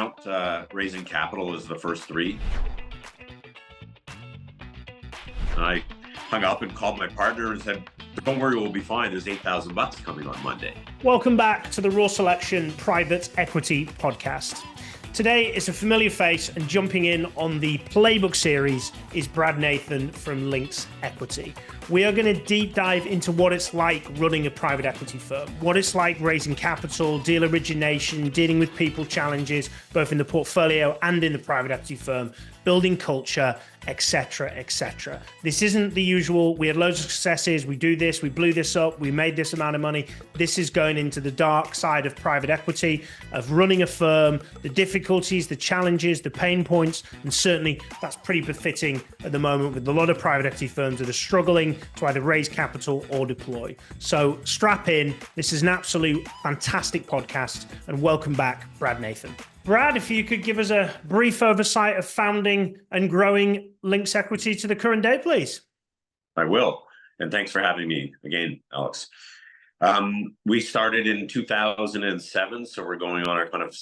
out raising capital as the first three. And I hung up and called my partner and said, "Don't worry, we'll be fine. There's $8,000 coming on Monday." Welcome back to the Raw Selection Private Equity Podcast. Today is a familiar face, and jumping in on the Playbook series is Brad Nathan from Lynx Equity. We are going to deep dive into what it's like running a private equity firm, what it's like raising capital, deal origination, dealing with people challenges, both in the portfolio and in the private equity firm, building culture, etc., etc. This isn't the usual, we had loads of successes, we do this, we blew this up, we made this amount of money. This is going into the dark side of private equity, of running a firm, the difficulties, the challenges, the pain points, and certainly that's pretty befitting at the moment with a lot of private equity firms that are struggling to either raise capital or deploy. So strap in, this is an absolute fantastic podcast, and welcome back, Brad Nathan. Brad, if you could give us a brief oversight of founding and growing Lynx Equity to the current day, please. I will. And thanks for having me again, Alex. We started in 2007, so we're going on our kind of,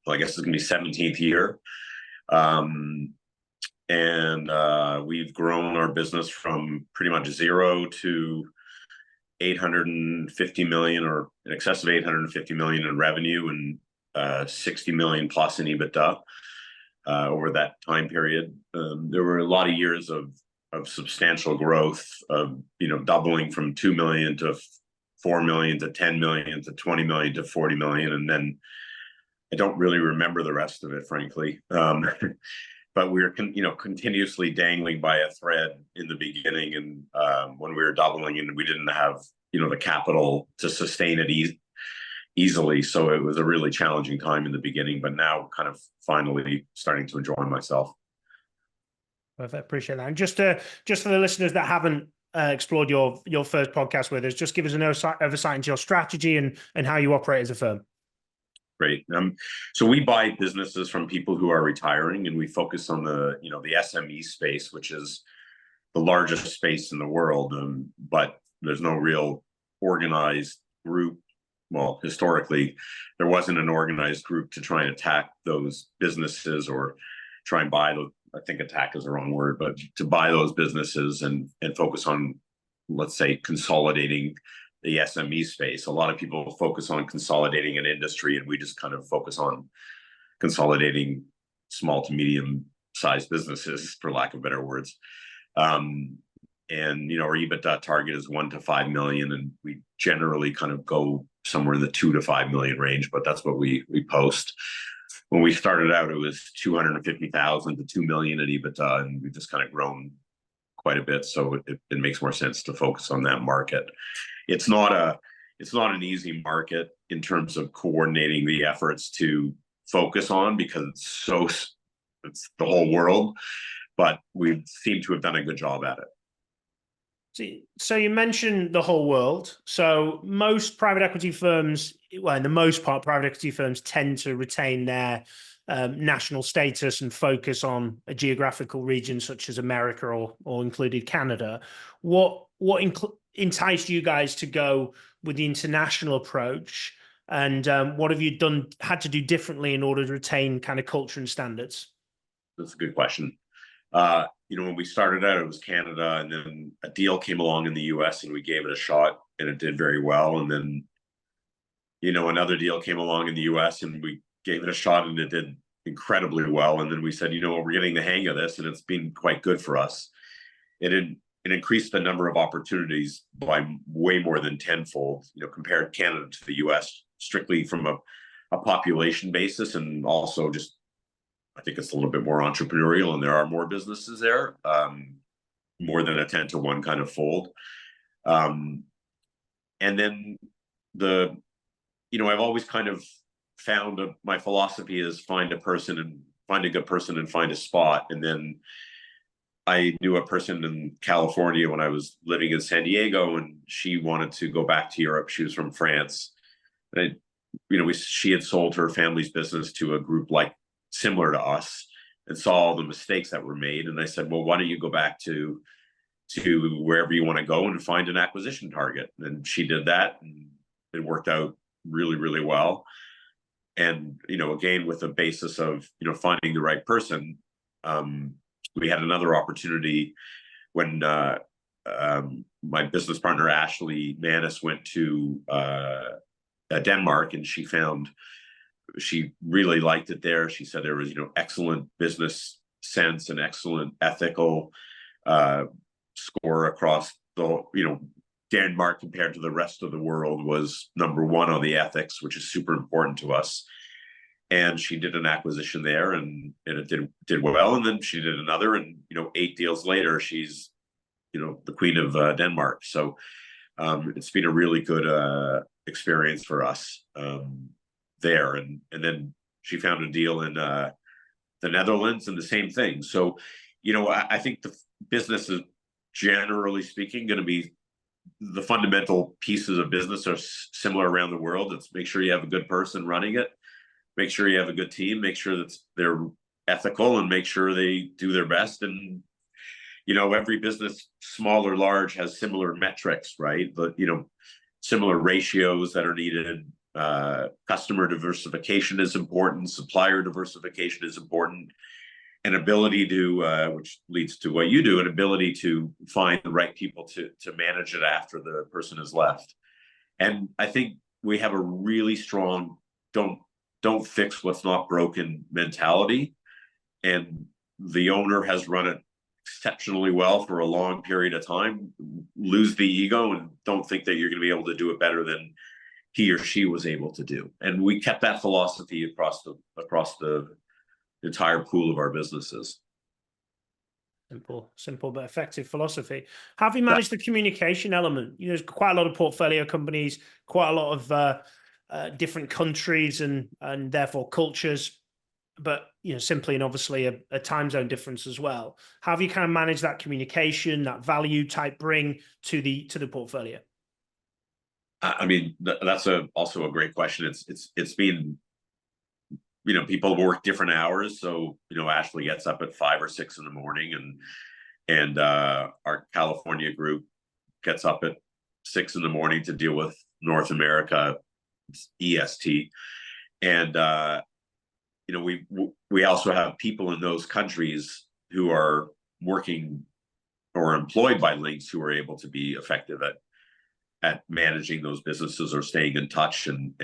I guess it's going to be 17th year. We've grown our business from pretty much zero to 850 million, or in excess of 850 million in revenue, and 60 million plus in EBITDA over that time period. There were a lot of years of substantial growth, of doubling from 2 million to 4 million to 10 million to 20 million to 40 million, and then I don't really remember the rest of it, frankly. But we were continuously dangling by a thread in the beginning, and when we were doubling, and we didn't have the capital to sustain it easily. So it was a really challenging time in the beginning, but now kind of finally starting to enjoy myself. Perfect. Appreciate that. And just for the listeners that haven't explored your first podcast with us, just give us an oversight into your strategy and how you operate as a firm. Great. So we buy businesses from people who are retiring, and we focus on the SME space, which is the largest space in the world. But there's no real organized group. Well, historically, there wasn't an organized group to try and attack those businesses or try and buy those. I think attack is the wrong word, but to buy those businesses and focus on, let's say, consolidating the SME space. A lot of people focus on consolidating an industry, and we just kind of focus on consolidating small to medium sized businesses, for lack of better words. Our EBITDA target is 1 to 5 million, and we generally kind of go somewhere in the 2 to 5 million range, but that's what we post. When we started out, it was 250,000 to 2 million in EBITDA, and we've just kind of grown quite a bit. So it makes more sense to focus on that market. It's not an easy market in terms of coordinating the efforts to focus on, because it's the whole world, but we seem to have done a good job at it. So you mentioned the whole world. So most private equity firms, well, in the most part, private equity firms tend to retain their national status and focus on a geographical region such as America or included Canada. What enticed you guys to go with the international approach, and what have you had to do differently in order to retain kind of culture and standards? That's a good question. When we started out, it was Canada, and then a deal came along in the US, and we gave it a shot, and it did very well. And then, another deal came along in the US, and we gave it a shot, and it did incredibly well. And then we said, we're getting the hang of this, and it's been quite good for us. It increased the number of opportunities by way more than tenfold, compared Canada to the US, strictly from a population basis, and also just, I think it's a little bit more entrepreneurial, and there are more businesses there, more than a 10 to 1 kind of fold. And then I've always kind of found my philosophy is find a good person and find a spot. And then I knew a person in California when I was living in San Diego, and she wanted to go back to Europe. She was from France. And she had sold her family's business to a group similar to us, and saw all the mistakes that were made. And I said, well, why don't you go back to wherever you want to go and find an acquisition target? And she did that, and it worked out really, really well. And, again, with the basis of, finding the right person, we had another opportunity when my business partner, Ashley Manis, went to Denmark, and she really liked it there. She said there was, excellent business sense and excellent ethical score across the, Denmark compared to the rest of the world was number one on the ethics, which is super important to us. And she did an acquisition there, and it did well. And then she did another, and 8 deals later, she's the queen of Denmark. So it's been a really good experience for us there. And then she found a deal in the Netherlands, and the same thing. So I think the business is, generally speaking, going to be, the fundamental pieces of business are similar around the world. It's make sure you have a good person running it, make sure you have a good team, make sure that they're ethical, and make sure they do their best. And every business, small or large, has similar metrics, right? But similar ratios that are needed. Customer diversification is important, supplier diversification is important, an ability to, which leads to what you do, an ability to find the right people to manage it after the person has left. And I think we have a really strong don't fix what's not broken mentality. And the owner has run it exceptionally well for a long period of time. Lose the ego and don't think that you're going to be able to do it better than he or she was able to do. And we kept that philosophy across the entire pool of our businesses. Simple but effective philosophy. How have you managed the communication element? There's quite a lot of portfolio companies, quite a lot of different countries and therefore cultures, but simply and obviously a time zone difference as well. How have you kind of managed that communication, that value type bring to the portfolio? I mean, that's also a great question. It's been, people work different hours. So, Ashley gets up at 5 or 6 in the morning, and our California group gets up at 6 in the morning to deal with North America EST. And, we also have people in those countries who are working or employed by Lynx who are able to be effective at managing those businesses or staying in touch. And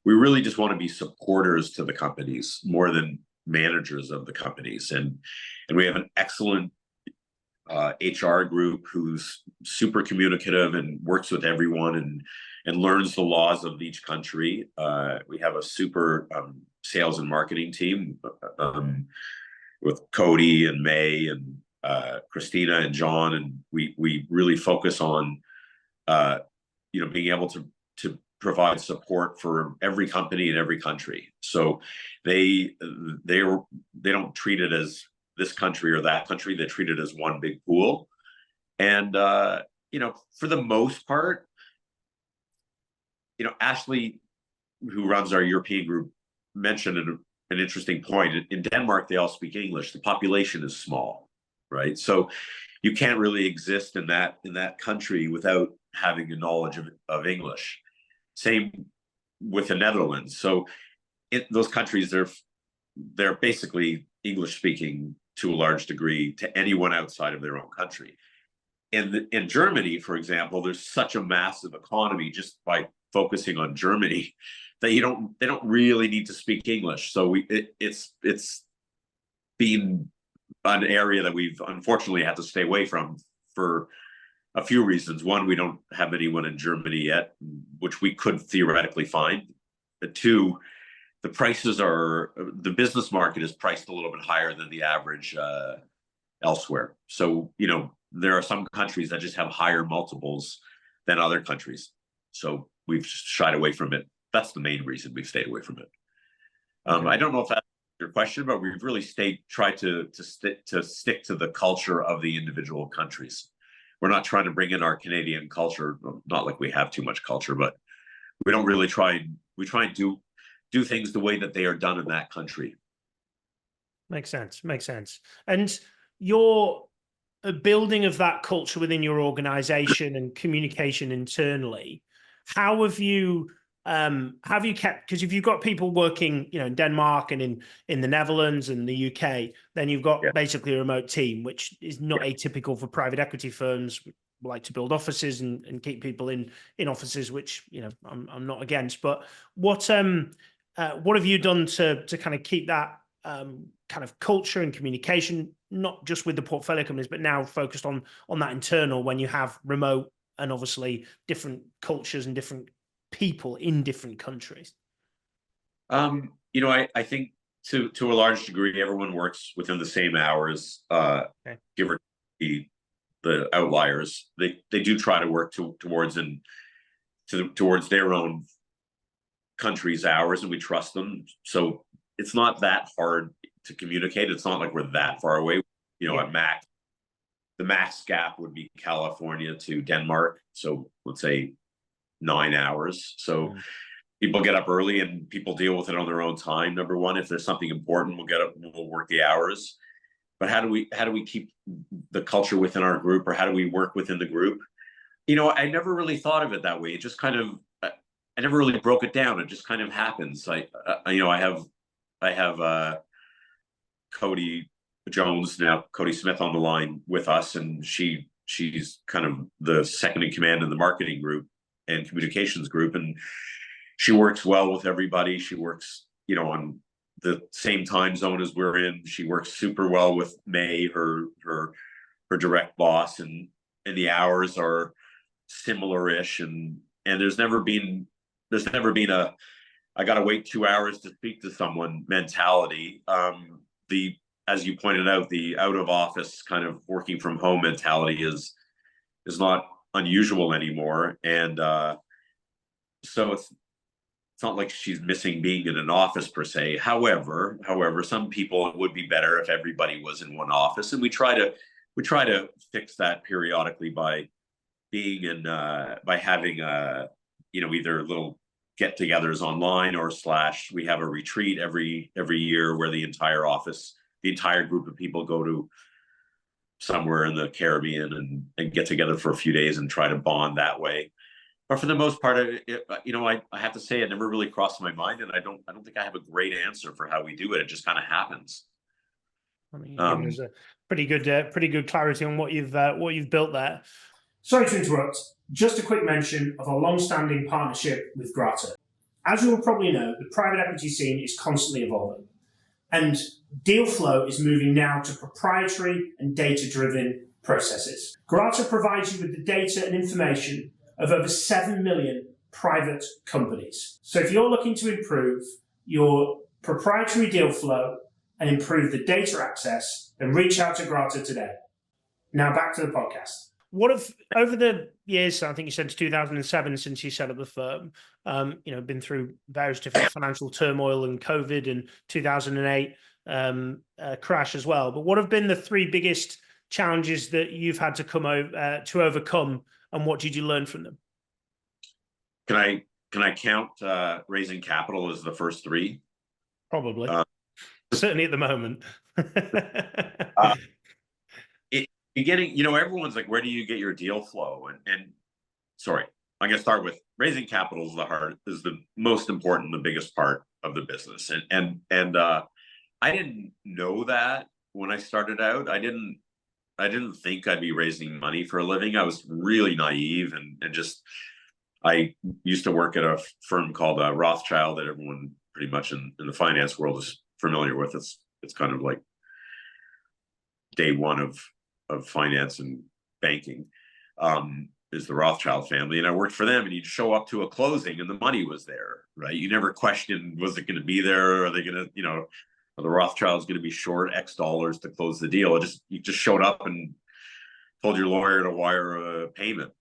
we really just want to be supporters to the companies more than managers of the companies. And we have an excellent HR group who's super communicative and works with everyone and learns the laws of each country. We have a super sales and marketing team with Cody and May and Christina and John. And we really focus on being able to provide support for every company in every country. So they don't treat it as this country or that country. They treat it as one big pool. And for the most part, Ashley, who runs our European group, mentioned an interesting point. In Denmark, they all speak English. The population is small, right? So you can't really exist in that country without having a knowledge of English. Same with the Netherlands. So in those countries, they're basically English speaking to a large degree to anyone outside of their own country. In Germany, for example, there's such a massive economy just by focusing on Germany that they don't really need to speak English. So it's been an area that we've unfortunately had to stay away from for a few reasons. One, we don't have anyone in Germany yet, which we could theoretically find. But two, the business market is priced a little bit higher than the average elsewhere. So, there are some countries that just have higher multiples than other countries. So we've just shied away from it. That's the main reason we've stayed away from it. Okay. I don't know if that's your question, but we've really tried to stick to the culture of the individual countries. We're not trying to bring in our Canadian culture, not like we have too much culture, but we don't really we try and do things the way that they are done in that country. Makes sense. And your building of that culture within your organization and communication internally, how have you have you kept, because if you've got people working, in Denmark and in the Netherlands and the UK, then you've got Yeah. basically a remote team, which is not Yeah. atypical for private equity firms who like to build offices and keep people in offices, which I'm not against. But what have you done to kind of keep that kind of culture and communication, not just with the portfolio companies, but now focused on that internal, when you have remote and obviously different cultures and different people in different countries? I think to a large degree, everyone works within the same hours, Okay. give or take the outliers. They do try to work towards their own country's hours, and we trust them. So it's not that hard to communicate. It's not like we're that far away. At max, the max gap would be California to Denmark. So let's say 9 hours. So people get up early and people deal with it on their own time. Number one, if there's something important, we'll get up and we'll work the hours. But how do we keep the culture within our group, or how do we work within the group? I never really thought of it that way. It just kind of, I never really broke it down. It just kind of happens. I have Cody Jones, now Cody Smith, on the line with us, and she's kind of the second in command in the marketing group and communications group, and she works well with everybody. She works, on the same time zone as we're in. She works super well with May, her direct boss, and the hours are similar-ish, and there's never been a I got to wait 2 hours to speak to someone mentality. As you pointed out, the out of office kind of working from home mentality is not unusual anymore, and so it's not like she's missing being in an office per se. However, some people, it would be better if everybody was in one office, and we try to fix that periodically by being in by having either little get-togethers online, or / we have a retreat every year where the entire group of people go to somewhere in the Caribbean and get together for a few days and try to bond that way. But for the most part, I have to say, it never really crossed my mind, and I don't think I have a great answer for how we do it. It just kind of happens. I mean, there's a pretty good clarity on what you've built there. Sorry to interrupt. Just a quick mention of a long-standing partnership with Grata. As you will probably know, the private equity scene is constantly evolving, and deal flow is moving now to proprietary and data-driven processes. Grata provides you with the data and information of over 7 million private companies. So if you're looking to improve your proprietary deal flow and improve the data access, then reach out to Grata today. Now back to the podcast. What have, over the years, I think you said 2007 since you set up the firm, been through various different financial turmoil and COVID, and 2008 crash as well. But what have been the three biggest challenges that you've had to to overcome, and what did you learn from them? Can I count raising capital as the first three? Probably. Certainly at the moment. Beginning, everyone's like, where do you get your deal flow? And sorry, I'm going to start with raising capital is the most important, the biggest part of the business. And I didn't know that when I started out. I didn't think I'd be raising money for a living. I was really naive, and just, I used to work at a firm called Rothschild, that everyone pretty much in the finance world is familiar with. It's kind of like day one of finance and banking, is the Rothschild family. And I worked for them, and you'd show up to a closing and the money was there, right? You never questioned, was it going to be there? Are they going to, are the Rothschilds going to be short X dollars to close the deal? You just showed up and told your lawyer to wire a payment.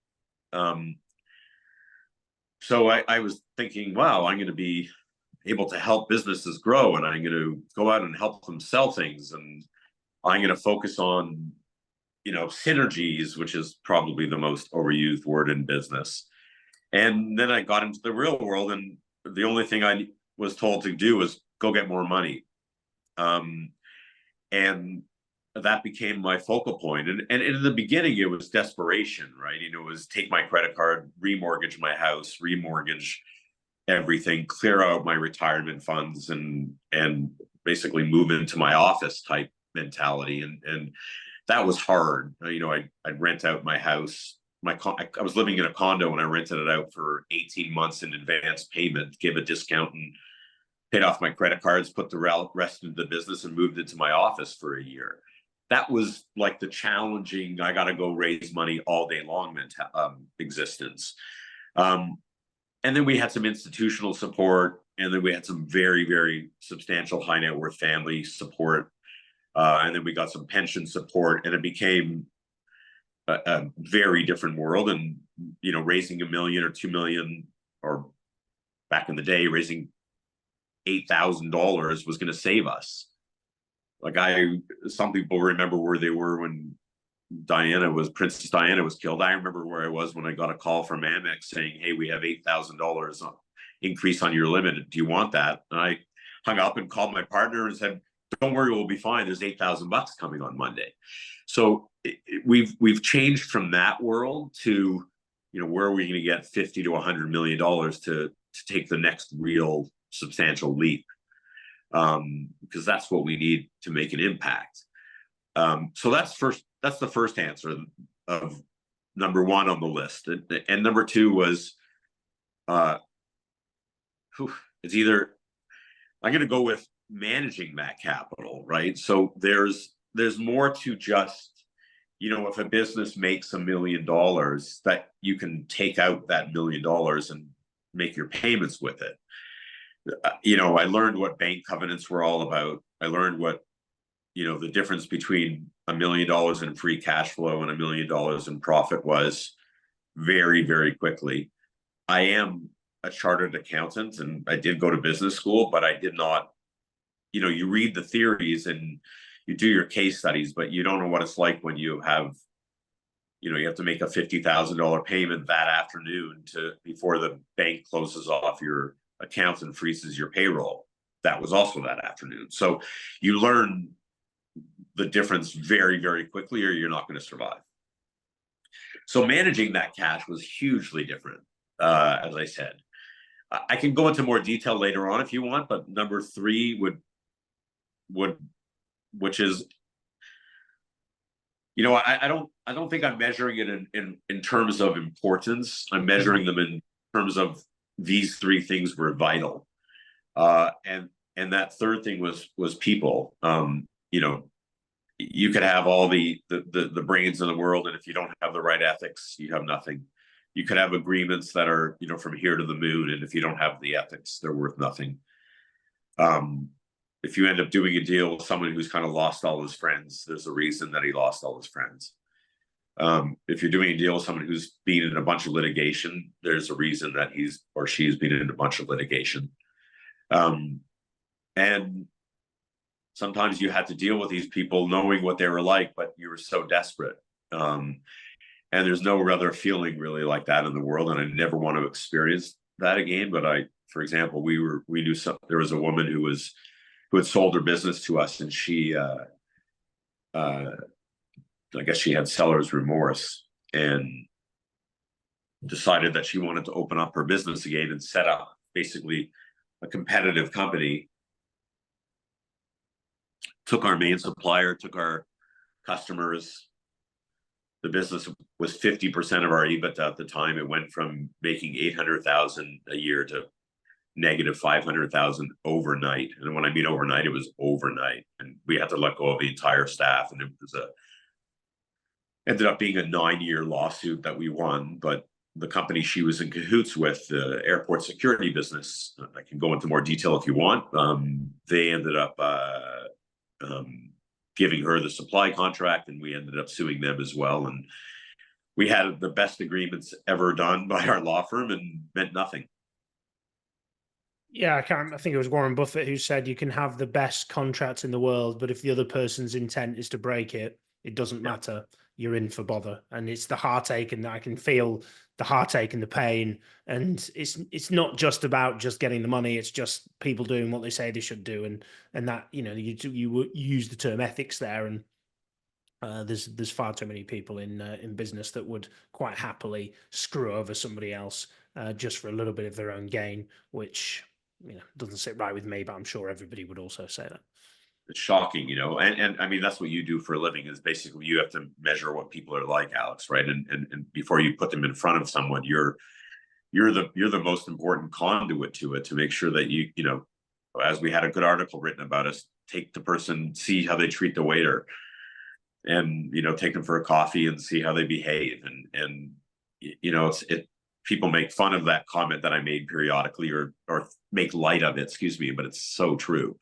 So I was thinking, wow, I'm going to be able to help businesses grow, and I'm going to go out and help them sell things, and I'm going to focus on synergies, which is probably the most overused word in business. And then I got into the real world, and the only thing I was told to do was go get more money. And that became my focal point. And in the beginning, it was desperation, right? It was take my credit card, remortgage my house, remortgage everything, clear out my retirement funds, and basically move into my office type mentality. And that was hard. I'd rent out my house. I was living in a condo and I rented it out for 18 months in advance payment, gave a discount, and paid off my credit cards, put the rest into the business, and moved into my office for a year. That was like the challenging, I got to go raise money all day long existence. And then we had some institutional support, and then we had some very, very substantial high net worth family support. And then we got some pension support, and it became a very different world. And, raising $1 million or $2 million, or back in the day, raising $8,000 was going to save us. Like some people remember where they were when Princess Diana was killed. I remember where I was when I got a call from Amex saying, "Hey, we have $8,000 increase on your limit. Do you want that?" And I hung up and called my partner and said, "Don't worry, we'll be fine. There's $8,000 coming on Monday." So we've changed from that world to, where are we going to get $50 to $100 million to take the next real substantial leap? Because that's what we need to make an impact. So that's the first answer of number one on the list. And number two was, it's either, I'm going to go with managing that capital, right? So there's more to just, if a business makes $1 million, that you can take out that $1 million and make your payments with it. I learned what bank covenants were all about. I learned what, the difference between $1 million in free cash flow and $1 million in profit was very, very quickly. I am a chartered accountant and I did go to business school, but I did not, you read the theories and you do your case studies, but you don't know what it's like when you have to make a $50,000 payment that afternoon before the bank closes off your account and freezes your payroll. That was also that afternoon. So you learn the difference very, very quickly, or you're not going to survive. So managing that cash was hugely different. As I said, I can go into more detail later on if you want, but number three which is, I don't think I'm measuring it in terms of importance. I'm measuring them in terms of these three things were vital. And that third thing was people. You could have all the brains in the world, and if you don't have the right ethics, you have nothing. You could have agreements that are, from here to the moon, and if you don't have the ethics, they're worth nothing. If you end up doing a deal with someone who's kind of lost all his friends, there's a reason that he lost all his friends. If you're doing a deal with someone who's been in a bunch of litigation, there's a reason that he's or she's been in a bunch of litigation. And sometimes you had to deal with these people knowing what they were like, but you were so desperate. And there's no other feeling really like that in the world. And I never want to experience that again. But for example, we knew there was a woman who had sold her business to us, and she, I guess she had seller's remorse and decided that she wanted to open up her business again and set up basically a competitive company. Took our main supplier, took our customers. The business was 50% of our EBITDA at the time. It went from making $800,000 a year to negative $500,000 overnight. And when I mean overnight, it was overnight. And we had to let go of the entire staff. And it was ended up being a 9-year lawsuit that we won. But the company she was in cahoots with, the airport security business, I can go into more detail if you want. They ended up giving her the supply contract, and we ended up suing them as well. And we had the best agreements ever done by our law firm and meant nothing. Yeah, I think it was Warren Buffett who said you can have the best contracts in the world, but if the other person's intent is to break it, it doesn't matter. You're in for bother. And it's the heartache, and I can feel the heartache and the pain. And it's not just about just getting the money. It's just people doing what they say they should do. And that, you use the term ethics there, and there's far too many people in business that would quite happily screw over somebody else just for a little bit of their own gain, which doesn't sit right with me, but I'm sure everybody would also say that. It's shocking, and I mean, that's what you do for a living, is basically you have to measure what people are like, Alex, right? And before you put them in front of someone, you're the most important conduit to it, to make sure that as we had a good article written about us, take the person, see how they treat the waiter, and take them for a coffee and see how they behave. And people make fun of that comment that I made periodically, or make light of it, excuse me, but it's so true.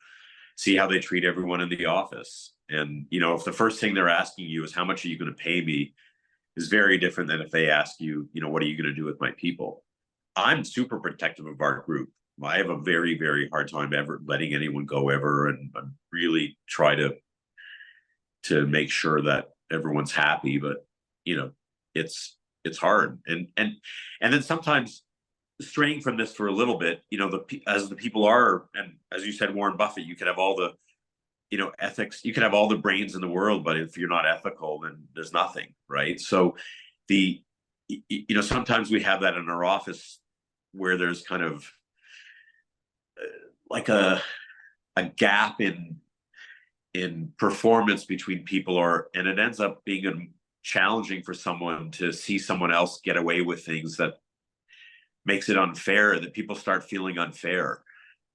See how they treat everyone in the office. And if the first thing they're asking you is how much are you going to pay me, is very different than if they ask you, what are you going to do with my people? I'm super protective of our group. I have a very, very hard time ever letting anyone go ever, and I really try to make sure that everyone's happy. But it's hard, and then sometimes straying from this for a little bit, as the people are, and as you said, Warren Buffett, you could have all the ethics, you could have all the brains in the world, but if you're not ethical, then there's nothing, right? So sometimes we have that in our office, where there's kind of like a gap in performance between people, and it ends up being challenging for someone to see someone else get away with things that makes it unfair, that people start feeling unfair,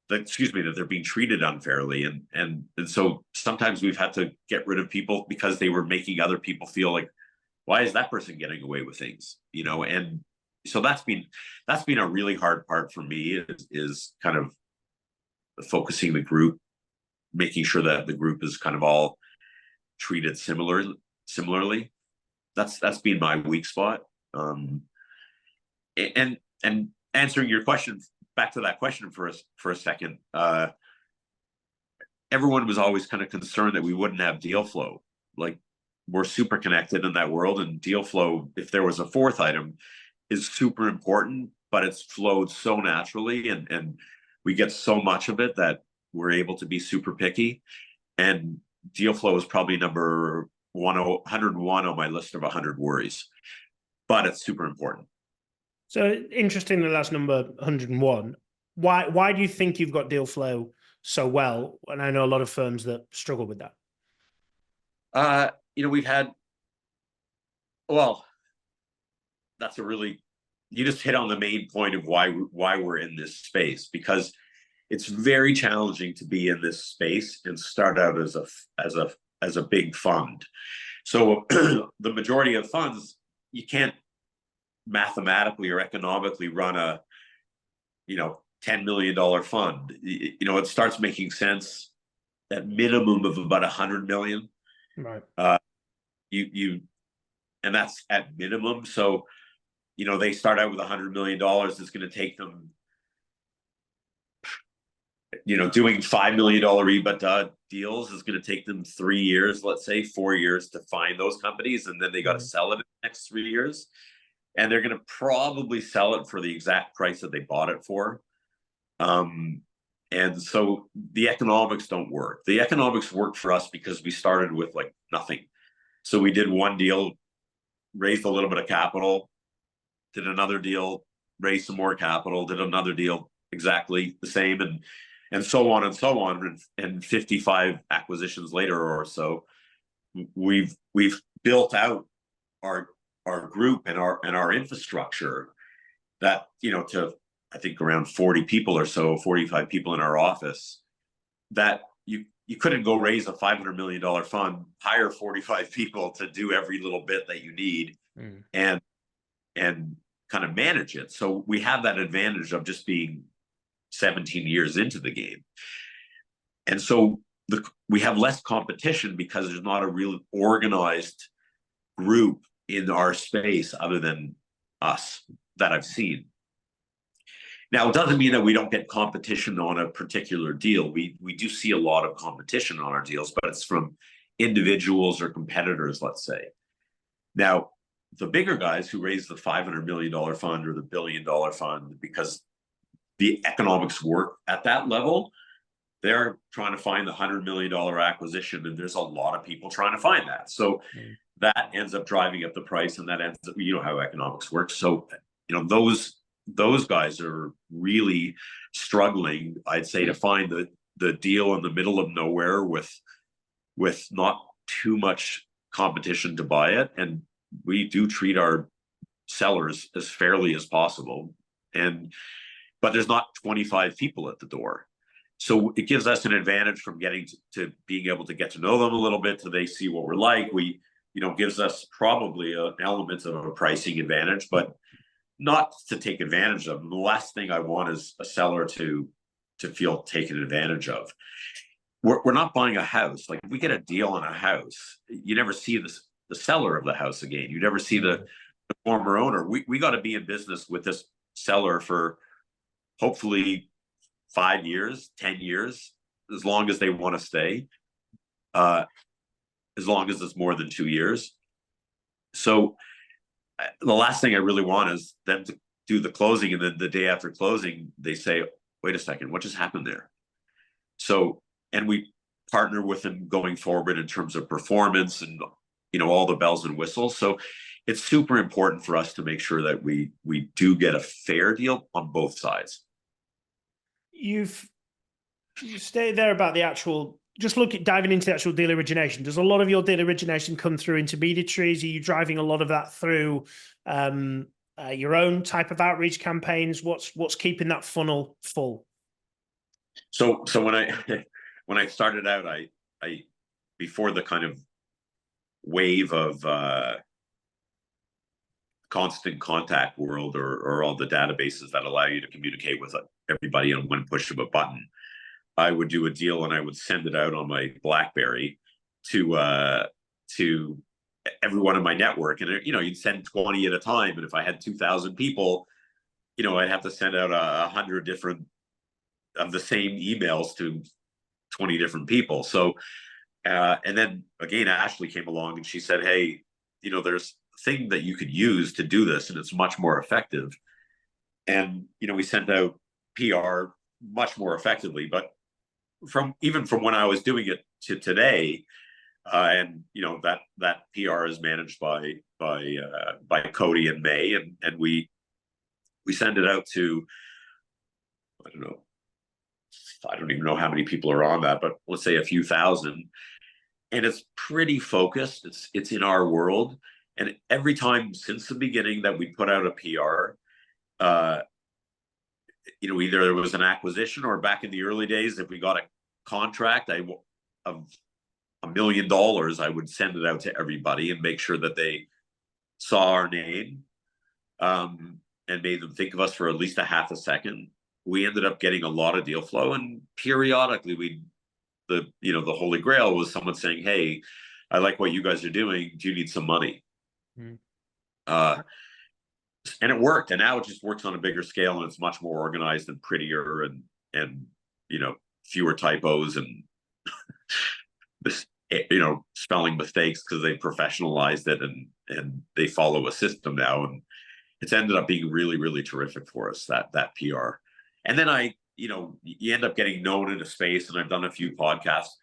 that they're being treated unfairly. And so sometimes we've had to get rid of people because they were making other people feel like, why is that person getting away with things? And so that's been a really hard part for me, is kind of focusing the group, making sure that the group is kind of all treated similarly. That's been my weak spot. And answering your question, back to that question for a second, everyone was always kind of concerned that we wouldn't have deal flow. Like, we're super connected in that world, and deal flow, if there was a fourth item, is super important, but it's flowed so naturally, and we get so much of it that we're able to be super picky. And deal flow is probably number 101 on my list of 100 worries, but it's super important. So interesting that that's number 101. Why do you think you've got deal flow so well? And I know a lot of firms that struggle with that. We've had, well, you just hit on the main point of why we're in this space, because it's very challenging to be in this space and start out as a big fund. So the majority of funds, you can't mathematically or economically run a $10 million fund. It starts making sense at minimum of about 100 million, right? And that's at minimum. So they start out with $100 million. It's going to take them doing $5 million EBITDA deals is going to take them 3 years, let's say 4 years, to find those companies, and then they got to sell it in the next 3 years. And they're going to probably sell it for the exact price that they bought it for. And so the economics don't work. The economics work for us because we started with like nothing. So we did one deal, raised a little bit of capital, did another deal, raised some more capital, did another deal exactly the same, and so on and so on. And 55 acquisitions later or so, we've built out our group and our infrastructure that, to, I think, around 40 people or so, 45 people in our office, that you couldn't go raise a $500 million fund, hire 45 people to do every little bit that you need, and kind of manage it. So we have that advantage of just being 17 years into the game. And so we have less competition because there's not a real organized group in our space other than us that I've seen. Now, it doesn't mean that we don't get competition on a particular deal. We do see a lot of competition on our deals, but it's from individuals or competitors, let's say. Now, the bigger guys who raise the $500 million fund or the $1 billion fund, because the economics work at that level, they're trying to find the $100 million acquisition, and there's a lot of people trying to find that. So that ends up driving up the price, and that ends up, how economics works. So, those those guys are really struggling, I'd say, to find the deal in the middle of nowhere with not too much competition to buy it. And we do treat our sellers as fairly as possible. But there's not 25 people at the door. So it gives us an advantage from getting to being able to get to know them a little bit, so they see what we're like. Gives us probably an element of a pricing advantage, but not to take advantage of them. The last thing I want is a seller to feel taken advantage of. We're not buying a house. Like, if we get a deal on a house, you never see the seller of the house again. You never see the former owner. We got to be in business with this seller for hopefully 5 years, 10 years, as long as they want to stay, as long as it's more than 2 years. So the last thing I really want is them to do the closing, and then the day after closing, they say, wait a second, what just happened there? So, and we partner with them going forward in terms of performance and, all the bells and whistles. So it's super important for us to make sure that we do get a fair deal on both sides. You stay there about the actual, just diving into the actual deal origination. Does a lot of your deal origination come through intermediaries? Are you driving a lot of that through your own type of outreach campaigns? What's keeping that funnel full? So when I started out, I before the kind of wave of constant contact world, or all the databases that allow you to communicate with everybody on one push of a button, I would do a deal and I would send it out on my BlackBerry to everyone in my network. And you'd send 20 at a time. And if I had 2,000 people, I'd have to send out 100 different of the same emails to 20 different people. So and then again, Ashley came along and she said, hey, there's a thing that you could use to do this, and it's much more effective. And we sent out PR much more effectively. But from when I was doing it to today, and that PR is managed by Cody and May, and we send it out to, I don't even know how many people are on that, but let's say a few thousand, and it's pretty focused. It's in our world, and every time since the beginning that we put out a PR, either there was an acquisition, or back in the early days, if we got a contract of $1 million, I would send it out to everybody and make sure that they saw our name, and made them think of us for at least a half a second. We ended up getting a lot of deal flow, and periodically the Holy Grail was someone saying, hey, I like what you guys are doing. Do you need some money? And it worked. And now it just works on a bigger scale, and it's much more organized and prettier, and fewer typos and this, spelling mistakes, because they professionalized it, and they follow a system now. And it's ended up being really, really terrific for us, that PR. And then you end up getting known in a space, and I've done a few podcasts,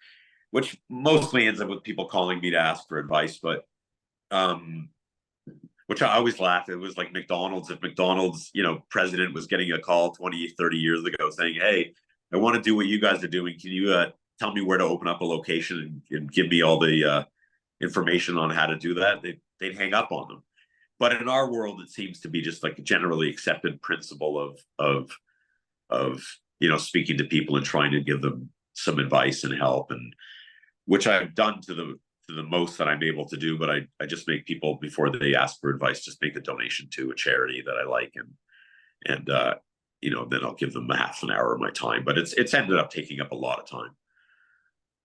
which mostly ends up with people calling me to ask for advice, but which I always laugh. It was like McDonald's. If McDonald's, president was getting a call 20, 30 years ago saying, hey, I want to do what you guys are doing. Can you tell me where to open up a location and give me all the information on how to do that? They'd hang up on them. But in our world, it seems to be just like a generally accepted principle of speaking to people and trying to give them some advice and help, and which I've done to the most that I'm able to do. But I just make people, before they ask for advice, just make a donation to a charity that I like, and then I'll give them half an hour of my time. But it's ended up taking up a lot of time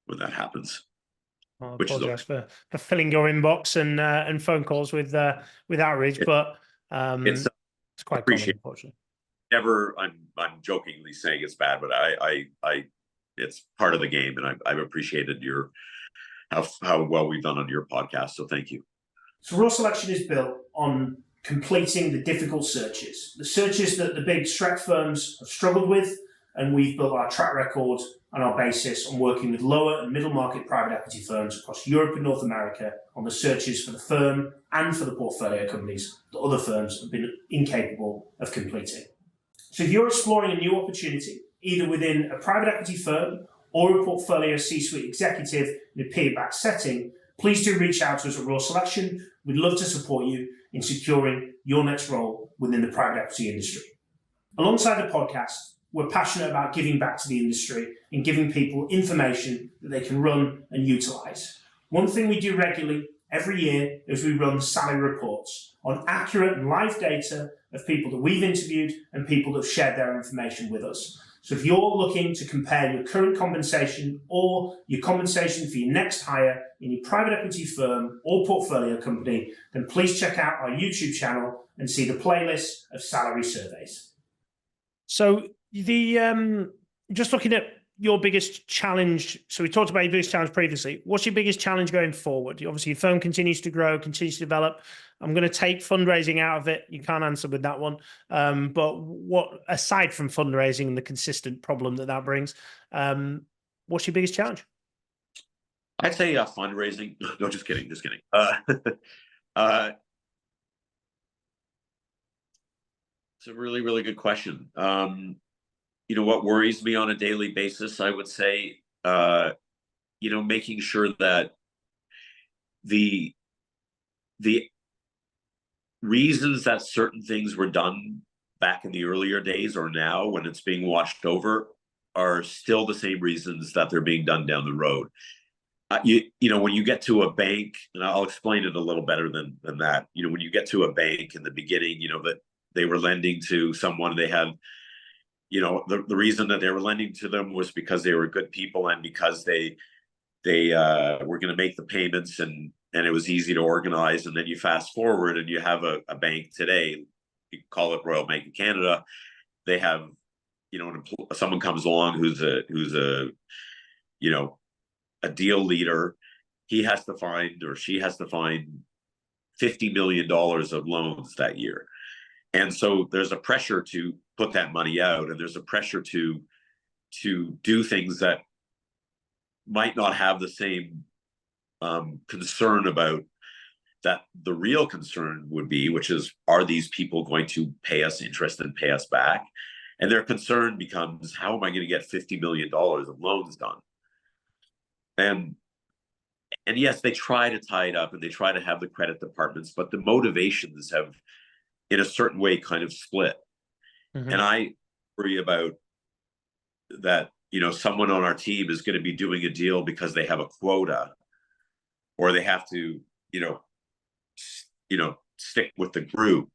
when that happens. I apologize for filling your inbox and phone calls with outreach, but it's quite common, unfortunately. Never, I'm jokingly saying it's bad, but I it's part of the game, and I've appreciated how well we've done on your podcast. So thank you. So Raw Selection is built on completing the difficult searches, the searches that the big Shrek firms have struggled with, and we've built our track record on our basis on working with lower and middle market private equity firms across Europe and North America on the searches for the firm and for the portfolio companies that other firms have been incapable of completing. So if you're exploring a new opportunity, either within a private equity firm or a portfolio C-suite executive in a peer-backed setting, please do reach out to us at Raw Selection. We'd love to support you in securing your next role within the private equity industry. Alongside the podcast, we're passionate about giving back to the industry and giving people information that they can run and utilize. One thing we do regularly every year is we run salary reports on accurate and live data of people that we've interviewed and people that have shared their information with us. So if you're looking to compare your current compensation or your compensation for your next hire in your private equity firm or portfolio company, then please check out our YouTube channel and see the playlist of salary surveys. So just looking at your biggest challenge. So we talked about your biggest challenge previously. What's your biggest challenge going forward? Obviously, your firm continues to grow, continues to develop. I'm going to take fundraising out of it. You can't answer with that one. But what, aside from fundraising and the consistent problem that brings, what's your biggest challenge? I'd say fundraising. No, just kidding. Just kidding. It's a really, really good question. What worries me on a daily basis, I would say, making sure that the reasons that certain things were done back in the earlier days or now when it's being watched over are still the same reasons that they're being done down the road. When you get to a bank, and I'll explain it a little better than that. When you get to a bank in the beginning, that they were lending to someone, they had, the reason that they were lending to them was because they were good people and because they were going to make the payments and it was easy to organize. And then you fast forward and you have a bank today, you call it Royal Bank of Canada. They have, someone comes along who's a deal leader. He has to find, or she has to find $50 million of loans that year. And so there's a pressure to put that money out, and there's a pressure to do things that might not have the same concern about that the real concern would be, which is, are these people going to pay us interest and pay us back? And their concern becomes, how am I going to get $50 million of loans done? And yes, they try to tie it up and they try to have the credit departments, but the motivations have, in a certain way, kind of split. Mm-hmm. And I worry about that, someone on our team is going to be doing a deal because they have a quota, or they have to, stick with the group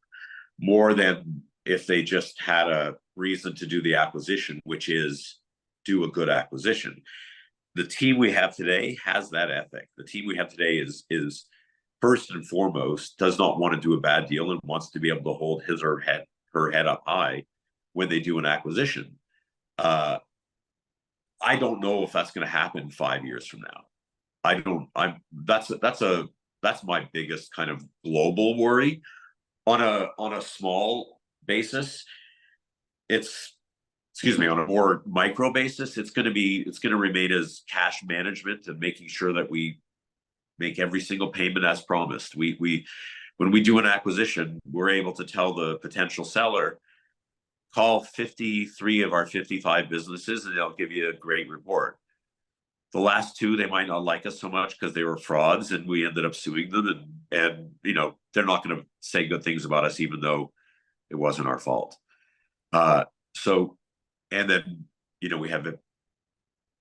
more than if they just had a reason to do the acquisition, which is do a good acquisition. The team we have today has that ethic. The team we have today is first and foremost does not want to do a bad deal and wants to be able to hold his or her head up high when they do an acquisition. I don't know if that's going to happen 5 years from now. That's my biggest kind of global worry. On a small basis, on a more micro basis, it's going to remain as cash management and making sure that we make every single payment as promised. When we do an acquisition, we're able to tell the potential seller, call 53 of our 55 businesses and they'll give you a great report. The last two, they might not like us so much because they were frauds and we ended up suing them, and they're not going to say good things about us even though it wasn't our fault. And then, we have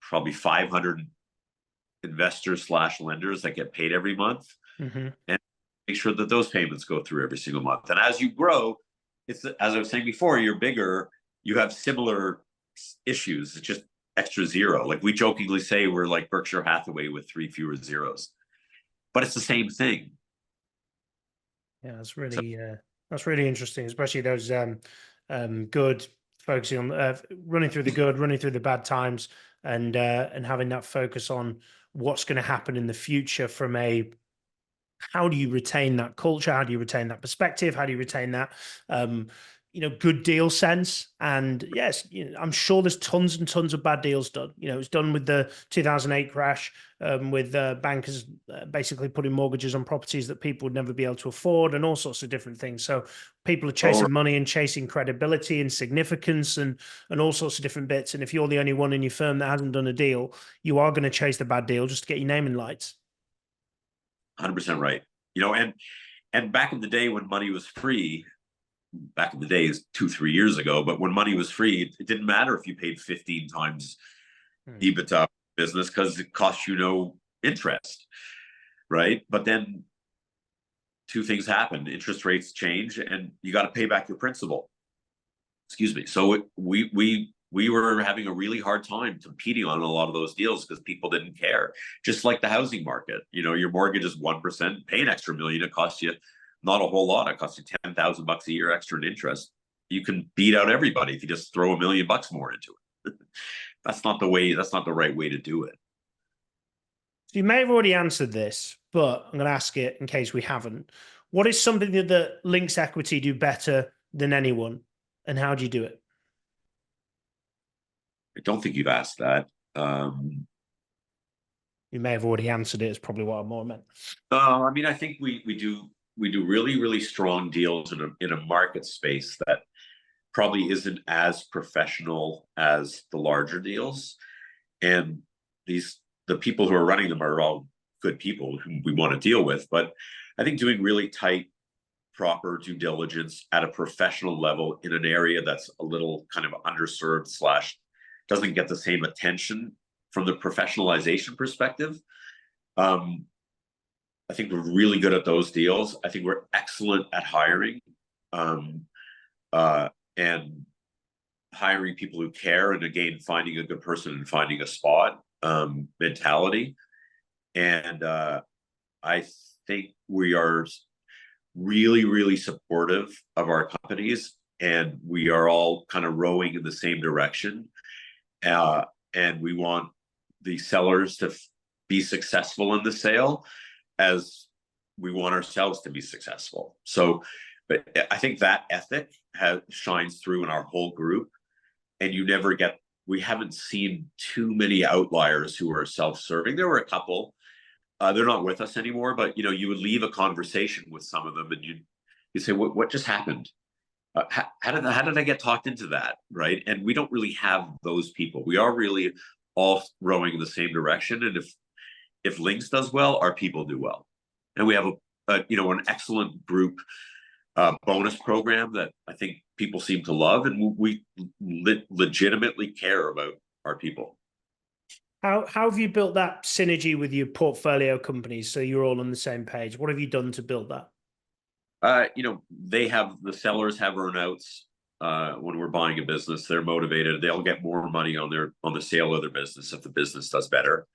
probably 500 investors / lenders that get paid every month, mm-hmm. and make sure that those payments go through every single month. And as you grow, it's, as I was saying before, you're bigger, you have similar issues. It's just extra zero. Like we jokingly say, we're like Berkshire Hathaway with 3 fewer zeros, but it's the same thing. Yeah, that's really interesting, especially those good, focusing on running through the good, running through the bad times, and having that focus on what's going to happen in the future from how do you retain that culture? How do you retain that perspective? How do you retain that, good deal sense. And yes, I'm sure there's tons and tons of bad deals done. It was done with the 2008 crash, with bankers basically putting mortgages on properties that people would never be able to afford, and all sorts of different things. So people are chasing money and chasing credibility and significance and all sorts of different bits. And if you're the only one in your firm that hasn't done a deal, you are going to chase the bad deal just to get your name in lights. 100% right. And back in the day when money was free, back in the days 2-3 years ago, but when money was free, it didn't matter if you paid 15 times EBITDA business, because it cost you no interest, right? But then two things happen: interest rates change, and you got to pay back your principal. Excuse me. So we were having a really hard time competing on a lot of those deals because people didn't care. Just like the housing market, your mortgage is 1%, pay an extra $1 million, it costs you not a whole lot. It costs you $10,000 a year extra in interest. You can beat out everybody if you just throw $1 million more into it. That's not the right way to do it. So you may have already answered this, but I'm going to ask it in case we haven't. What is something that Links Equity do better than anyone, and how do you do it? I don't think you've asked that. You may have already answered it. Is probably what I more meant. I mean, I think we do really, really strong deals in a market space that probably isn't as professional as the larger deals. And the people who are running them are all good people who we want to deal with. But I think doing really tight, proper due diligence at a professional level in an area that's a little kind of underserved / doesn't get the same attention from the professionalization perspective. I think we're really good at those deals. I think we're excellent at hiring, and hiring people who care, and again, finding a good person and finding a spot mentality. And I think we are really, really supportive of our companies, and we are all kind of rowing in the same direction. And we want the sellers to be successful in the sale, as we want ourselves to be successful. So, but I think that ethic shines through in our whole group, and we haven't seen too many outliers who are self-serving. There were a couple, they're not with us anymore, but you would leave a conversation with some of them and you'd say, what just happened? How did I get talked into that? Right. And we don't really have those people. We are really all rowing in the same direction. And if Links does well, our people do well. And we have an excellent group bonus program that I think people seem to love, and we legitimately care about our people. How have you built that synergy with your portfolio companies so you're all on the same page? What have you done to build that? The sellers have earnouts when we're buying a business. They're motivated. They'll get more money on the sale of their business if the business does better.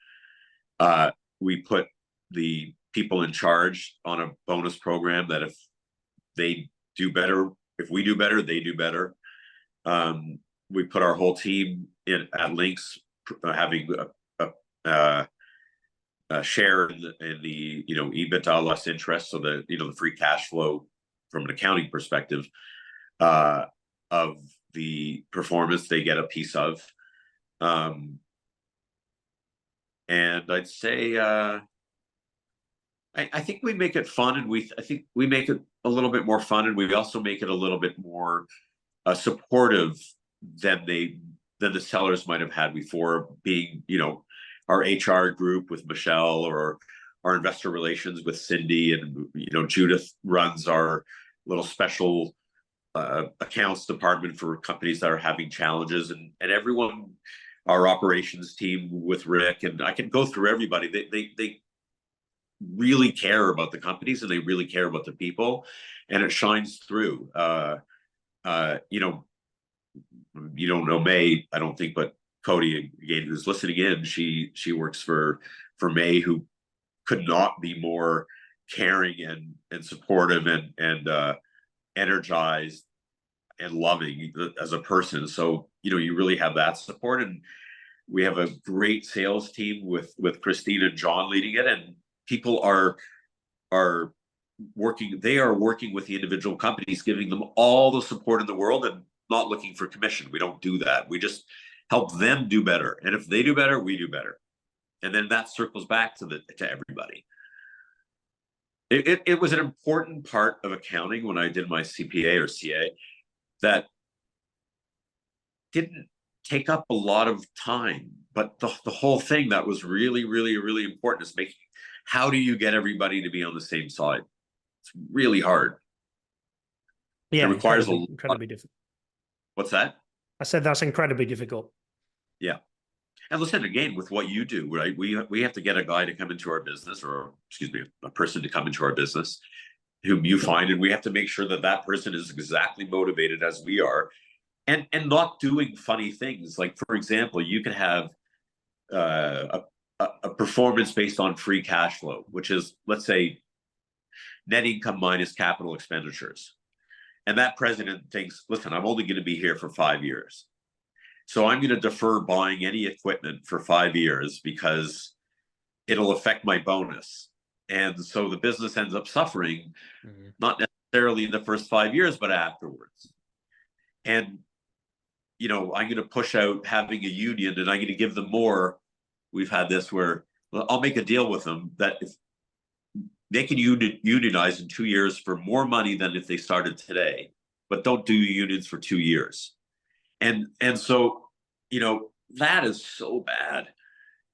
We put the people in charge on a bonus program that if they do better, if we do better, they do better. We put our whole team at Links having a share in the EBITDA less interest, so the free cash flow from an accounting perspective of the performance they get a piece of. And I'd say I think we make it fun, and I think we make it a little bit more fun, and we also make it a little bit more supportive than the sellers might have had before, being our HR group with Michelle, or our investor relations with Cindy, and Judith runs our little special accounts department for companies that are having challenges, and everyone, our operations team with Rick, and I can go through everybody. They really care about the companies, and they really care about the people, and it shines through. You don't know May, I don't think, but Cody, again, who's listening in, she works for May, who could not be more caring and supportive and energized and loving as a person. So you really have that support, and we have a great sales team with Christine and John leading it, and people are working with the individual companies, giving them all the support in the world and not looking for commission. We don't do that. We just help them do better. And if they do better, we do better. And then that circles back to everybody. It was an important part of accounting when I did my CPA or CA that didn't take up a lot of time, but the whole thing that was really, really, really important is making, how do you get everybody to be on the same side? It's really hard. Yeah, it requires incredibly difficult. What's that? I said that's incredibly difficult. Yeah. And listen, again, with what you do, right? We have to get a guy to come into our business, or excuse me, a person to come into our business whom you find, and we have to make sure that that person is exactly motivated as we are, and not doing funny things. Like, for example, you can have a performance based on free cash flow, which is, let's say, net income minus capital expenditures. And that president thinks, listen, I'm only going to be here for 5 years. So I'm going to defer buying any equipment for 5 years because it'll affect my bonus. And so the business ends up suffering, not necessarily in the first 5 years, but afterwards. And, I'm going to push out having a union, and I'm going to give them more. We've had this where I'll make a deal with them that if they can unionize in 2 years for more money than if they started today, but don't do unions for 2 years. And so, that is so bad.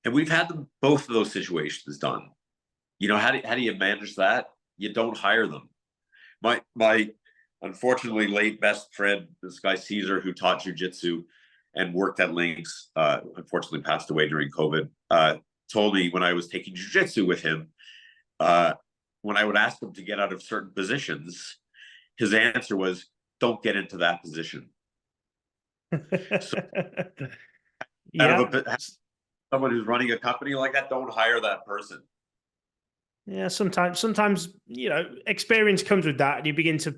And we've had both of those situations done. How do you manage that? You don't hire them. My unfortunately late best friend, this guy Caesar, who taught jiu-jitsu and worked at Links, unfortunately passed away during COVID, told me when I was taking jiu-jitsu with him, when I would ask him to get out of certain positions, his answer was, don't get into that position. So, someone who's running a company like that, don't hire that person. Yeah, sometimes experience comes with that, and you begin to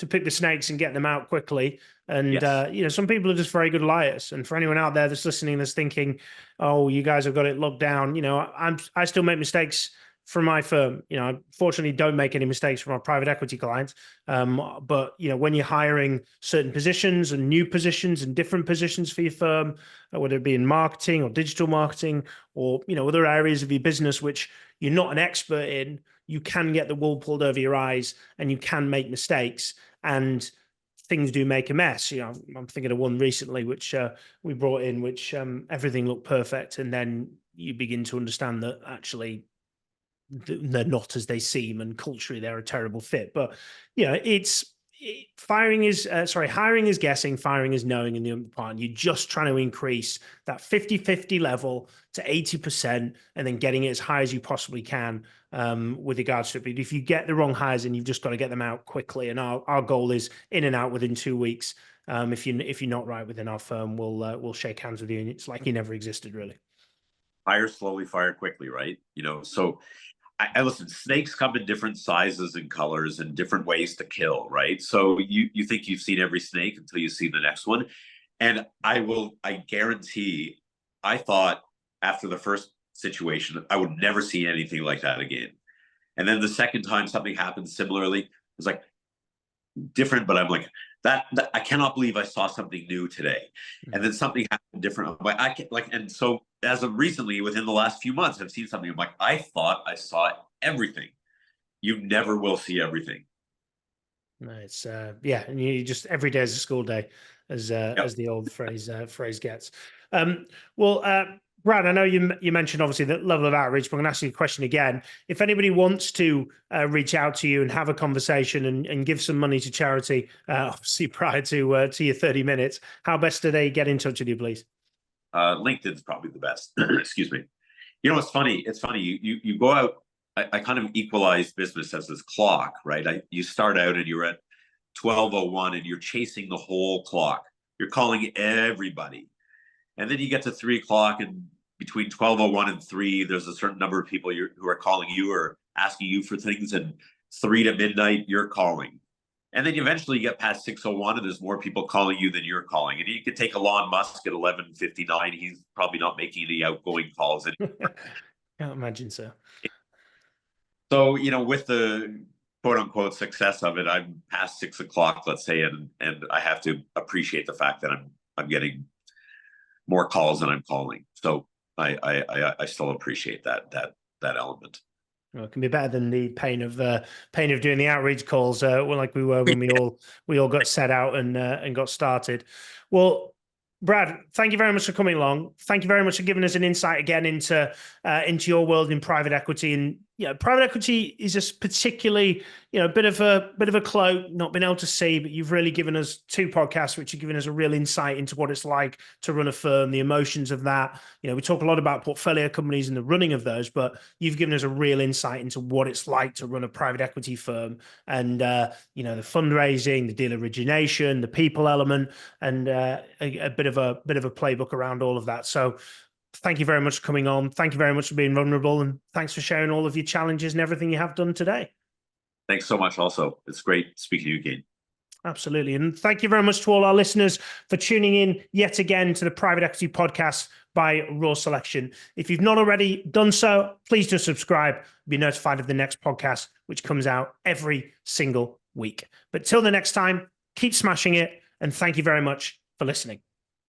pick the snakes and get them out quickly. And yes. Some people are just very good liars. And for anyone out there that's listening, that's thinking, "Oh, you guys have got it locked down," I still make mistakes from my firm. I fortunately don't make any mistakes from our private equity clients. But when you're hiring certain positions and new positions and different positions for your firm, whether it be in marketing or digital marketing or other areas of your business which you're not an expert in, you can get the wool pulled over your eyes and you can make mistakes, and things do make a mess. I'm thinking of one recently which we brought in, which everything looked perfect, and then you begin to understand that actually they're not as they seem, and culturally they're a terrible fit. But hiring is guessing, firing is knowing in the other part. And you're just trying to increase that 50-50 level to 80% and then getting it as high as you possibly can with regards to it. But if you get the wrong hires, and you've just got to get them out quickly. And our goal is in and out within 2 weeks. If you're not right within our firm, we'll shake hands with you, and it's like you never existed, really. Hire slowly, fire quickly, right? So I listen, snakes come in different sizes and colors and different ways to kill, right? So you think you've seen every snake until you see the next one. And I guarantee, I thought after the first situation, I would never see anything like that again. And then the second time something happened similarly, it was like different, but I'm like, that I cannot believe I saw something new today. And then something happened different. I'm like, and so as of recently, within the last few months, I've seen something. I'm like, I thought I saw everything. You never will see everything. No, it's and you just, every day is a school day, as the old phrase gets. Brad, I know you mentioned obviously the level of outreach, but I'm going to ask you a question again. If anybody wants to reach out to you and have a conversation and give some money to charity, obviously prior to your 30 minutes, how best do they get in touch with you, please? LinkedIn's probably the best. Excuse me. It's funny. It's funny. You go out. I kind of equalize business as this clock, right? You start out and you're at 12:01 and you're chasing the whole clock. You're calling everybody. And then you get to 3 o'clock, and between 12:01 and 3, there's a certain number of people who are calling you or asking you for things. And 3 to midnight, you're calling. And then eventually you get past 6:01 and there's more people calling you than you're calling. And you could take Elon Musk at 11:59. He's probably not making any outgoing calls anymore. Can't imagine so. So, with the quote unquote success of it, I'm past 6 o'clock, let's say, and I have to appreciate the fact that I'm getting more calls than I'm calling. So I still appreciate that element. Well, it can be better than the pain of doing the outreach calls, like we were when we all got set out and got started. Well, Brad, thank you very much for coming along. Thank you very much for giving us an insight again into your world in private equity. And private equity is just particularly, a bit of a cloak, not been able to see, but you've really given us 2 podcasts, which have given us a real insight into what it's like to run a firm, the emotions of that. We talk a lot about portfolio companies and the running of those, but you've given us a real insight into what it's like to run a private equity firm, and the fundraising, the deal origination, the people element, and a bit of a playbook around all of that. So thank you very much for coming on. Thank you very much for being vulnerable, and thanks for sharing all of your challenges and everything you have done today. Thanks so much. Also, it's great speaking to you again. Absolutely. And thank you very much to all our listeners for tuning in yet again to the Private Equity Podcast by Raw Selection. If you've not already done so, please do subscribe. Be notified of the next podcast, which comes out every single week. But till the next time, keep smashing it. And thank you very much for listening.